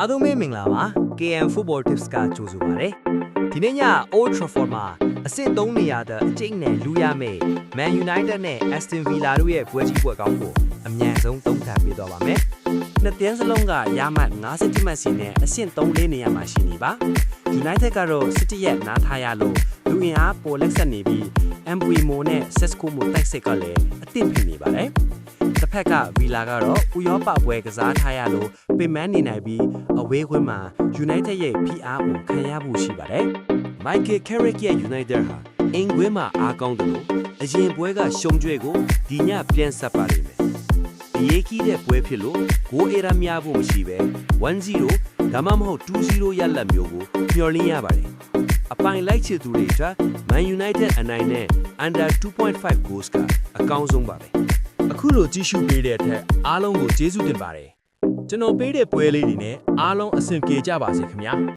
အားလုံးပဲမင်္ဂလာပါ KM Football Tips ကကြိုဆိုပါရစေဒီနေ့ည Old Trafford မှာအဆင့်3နေရာတဲ့အကျိတ်နဲ့လူရမယ် Man United နဲ့ Aston Villa တို့ရဲ့ပွဲကြီးပွဲကောင်းကိုအမြန်ဆုံးသုံးသပ်ပေးသွားပါမယ်နှစ်သင်းစလုံးကရမှတ်50မှတ်စီနဲ့အဆင့်3လေးနေရာမှာရှိနေပါ United ကတော့17ရက်နားထားရလို့လူအင်အားပေါ်လက်ဆက်နေပြီး Mbeumo နဲ့ Sesko မိုတိုက်စစ်ကလည်းအသင့်ဖြစ်နေပါတယ်တစ်ဖက်က Villa ကတော့ဥရောပပွဲကစားထားရလို့ပင်မနေနိုင်ပြီးအဝေးခွင်းမှာ United ရဲ့ဖိအားကိုခံရဖို့ရှိပါတယ် Michael Carrick ရဲ့ United ဟာအင်ကွင်းမှာအားကောင်းတယ်လို့အရင်ပွဲကရှုံးကြွေကိုဒီညပြန်ဆက်ပါလိမ့်မယ်။အရေးကြီးတဲ့ပွဲဖြစ်လို့ဂိုးအေရာများဖို့မရှိပဲ 1-0 ဒါမှမဟုတ် 2-0 ရလဒ်မျိုးကိုမျှော်လင့်ရပါတယ်။အပိုင်လိုက်ချစ်သူတွေအတွက် Man United အနိုင်နဲ့ under 2.5 goals ကအကောင်းဆုံးပါပဲ။ အခုလိုကြည့်ရှုပေးတဲ့အတွက်အားလုံးကိုကျေးဇူးတင်ပါတယ်ကျွန်တော်ပေးတဲ့ပွဲလေးတွေနဲ့အားလုံးအဆင်ပြေကြပါစေခင်ဗျာ